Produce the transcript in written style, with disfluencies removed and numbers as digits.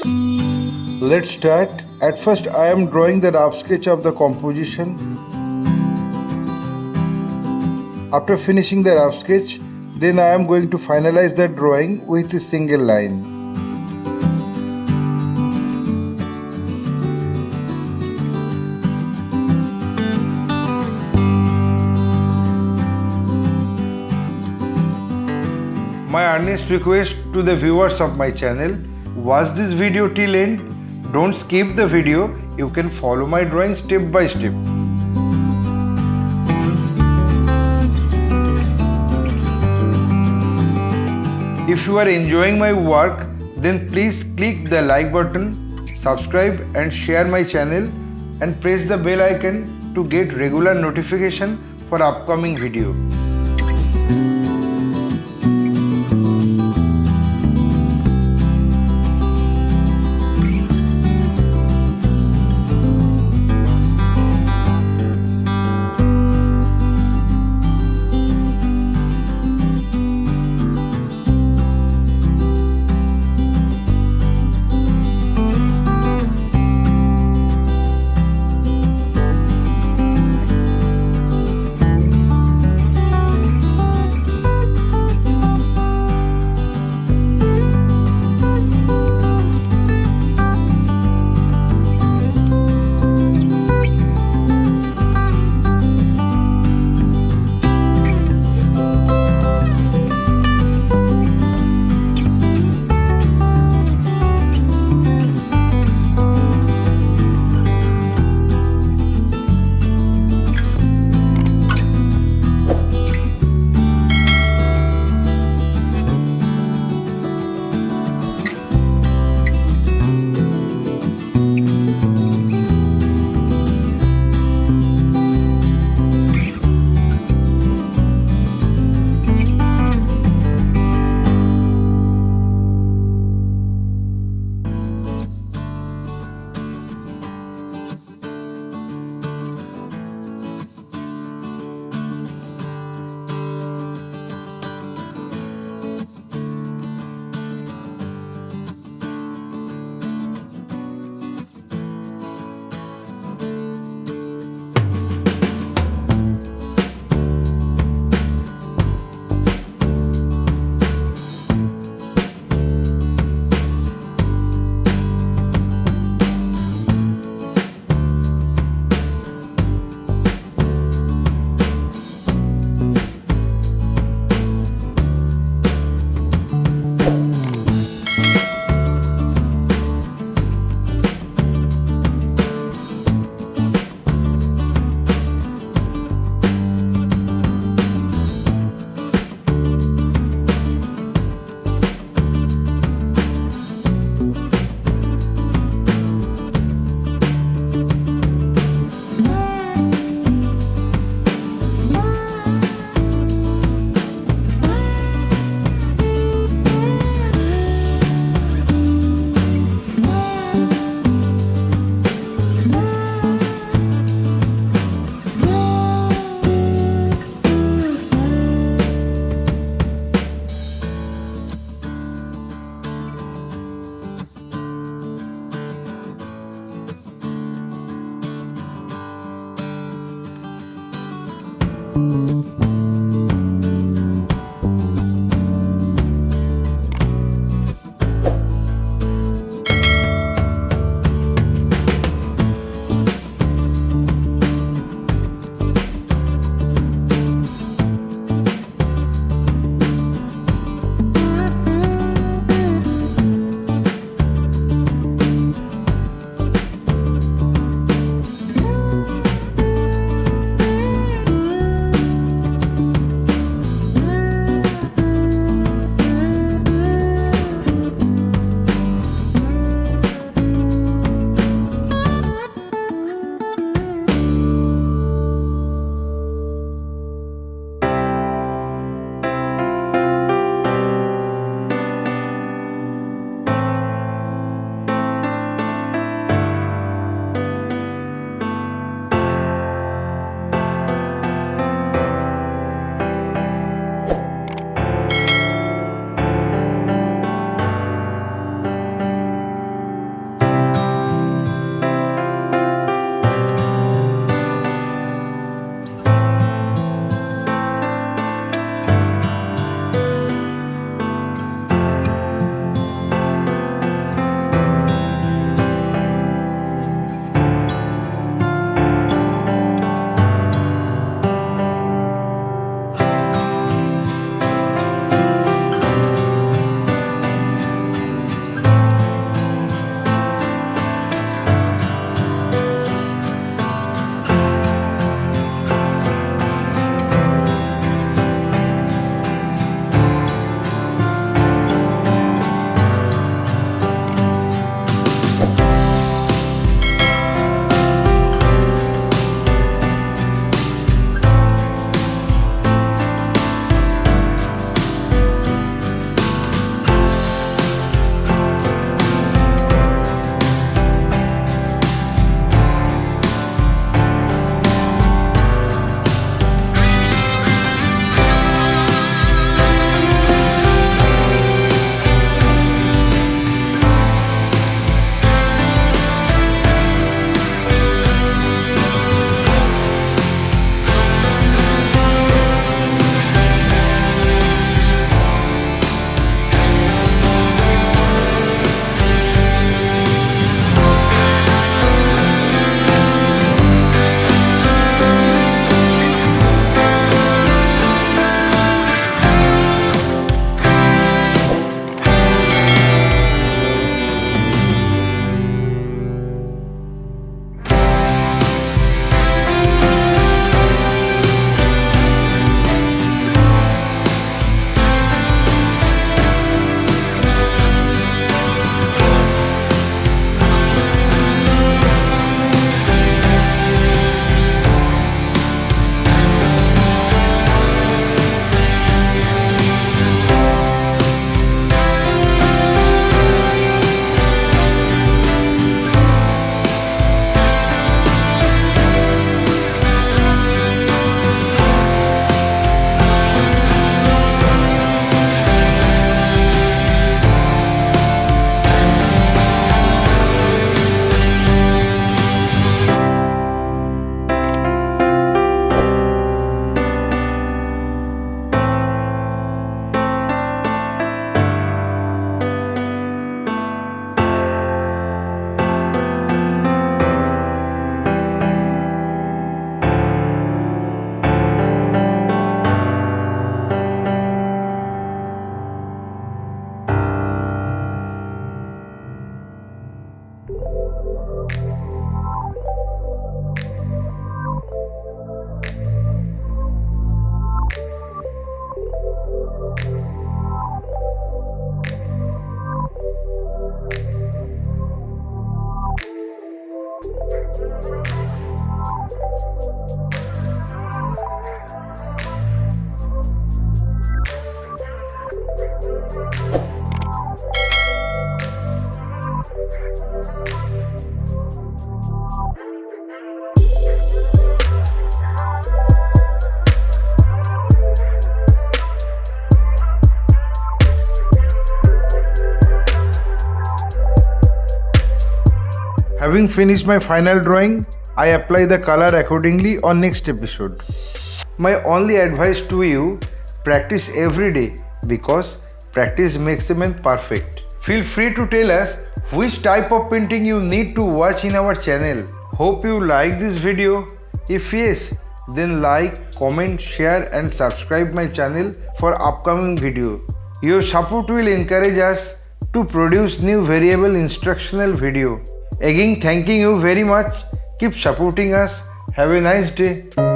Let's start. At first I am drawing the rough sketch of the composition. After finishing the rough sketch, then I am going to finalize the drawing with a single line. My earnest request to the viewers of my channel, watch this video till end. Don't skip the video. You can follow my drawing step by step. If you are enjoying my work, then please click the like button, subscribe and share my channel and press the bell icon to get regular notification for upcoming video. Having finished my final drawing, I apply the color accordingly on next episode. My only advice to you, practice every day because practice makes a man perfect. Feel free to tell us which type of painting you need to watch in our channel. Hope you like this video. If yes, then like, comment, share and subscribe my channel for upcoming video. Your support will encourage us to produce new variable instructional video. Again, thanking you very much. Keep supporting us. Have a nice day.